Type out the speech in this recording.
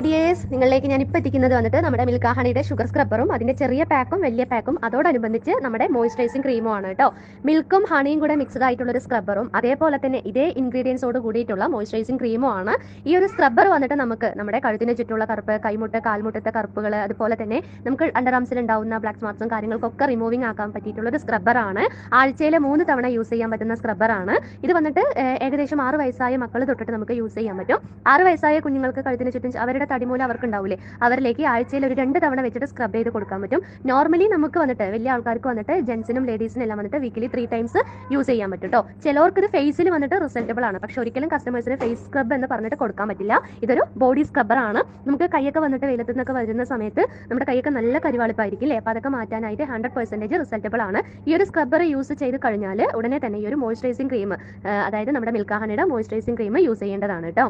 Dears നിങ്ങളിലേക്ക് ഞാൻ ഇപ്പോൾ എത്തിക്കുന്നത് വന്നിട്ട് നമ്മുടെ മിൽക്ക ഹണിയുടെ ഷുഗർ സ്ക്രബ്ബറും അതിന്റെ ചെറിയ പാക്കും വലിയ പാക്കും അതോടനുബന്ധിച്ച് നമ്മുടെ മോയ്സ്ചറൈസിംഗ് ക്രീമും ആണ് കേട്ടോ. മിൽക്കും ഹണിയും കൂടെ മിക്സ്ഡ് ആയിട്ടുള്ള ഒരു സ്ക്രബ്ബറും അതേപോലെ തന്നെ ഇതേ ഇൻഗ്രീഡിയൻസോട് കൂടിയിട്ടുള്ള മോയ്സ്ചറൈസിംഗ് ക്രീമും ആണ്. ഈ ഒരു സ്ക്രബ്ബർ വന്നിട്ട് നമുക്ക് നമ്മുടെ കഴുത്തിന് ചുറ്റുള്ള കറുപ്പ്, കൈമുട്ട് കാൽമുട്ടത്തെ കറുപ്പുകൾ, അതുപോലെ തന്നെ നമുക്ക് അണ്ടർ ആംസിൽ ഉണ്ടാവുന്ന ബ്ലാക്ക് സ്പോട്ട്സും കാര്യങ്ങൾക്കൊക്കെ റിമൂവിംഗ് ആക്കാൻ പറ്റിയിട്ടുള്ള ഒരു സ്ക്രബ്ബറാണ്. ആഴ്ചയിൽ 3 തവണ യൂസ് ചെയ്യാൻ പറ്റുന്ന സ്ക്രബ്ബറാണ്. ഇത് വന്നിട്ട് ഏകദേശം 6 വയസ്സായ മക്കൾ തൊട്ടിട്ട് നമുക്ക് യൂസ് ചെയ്യാൻ പറ്റും. 6 വയസ്സായ കുഞ്ഞുങ്ങൾക്ക് കഴുത്തിന് ചുറ്റും അവരുടെ തടിമൂലം അവർക്ക് ഉണ്ടാവില്ലേ, അവരിലേക്ക് ആഴ്ചയിൽ ഒരു 2 തവണ വെച്ചിട്ട് സ്ക്രബ് ചെയ്ത് കൊടുക്കാൻ പറ്റും. നോർമലി നമുക്ക് വന്നിട്ട് വലിയ ആൾക്കാർക്ക് വന്നിട്ട് ജെൻസിനും ലേഡീസിനും എല്ലാം വന്നിട്ട് വീക്കിലി 3 ടൈംസ് യൂസ് ചെയ്യാൻ പറ്റും കേട്ടോ. ചിലവർക്ക് ഇത് ഫേസിൽ വന്നിട്ട് റിസൾട്ടബിൾ ആണ്, പക്ഷെ ഒരിക്കലും കസ്റ്റമേഴ്സിന് ഫേസ് സ്ക്രബ് എന്ന് പറഞ്ഞിട്ട് കൊടുക്കാൻ പറ്റില്ല. ഇതൊരു ബോഡി സ്ക്രബ്ബർ ആണ്. നമുക്ക് കൈയൊക്കെ വന്നിട്ട് വെയിലത്തു നിന്നൊക്കെ വരുന്ന സമയത്ത് നമ്മുടെ കൈയൊക്കെ നല്ല കരിവാളിപ്പായിരിക്കും അല്ലേ, അപ്പോൾ അതൊക്കെ മാറ്റാനായിട്ട് 100% റിസൾട്ടബിൾ ആണ്. ഈ ഒരു സ്ക്രബ്ബർ യൂസ് ചെയ്ത് കഴിഞ്ഞാൽ ഉടനെ തന്നെ ഈ ഒരു മോയ്സ്ചറൈസിംഗ് ക്രീം, അതായത് നമ്മുടെ മിൽക്ക ഹണിയുടെ മോയ്സ്ചറൈസിംഗ് ക്രീം യൂസ് ചെയ്യേണ്ടതാണ് കേട്ടോ.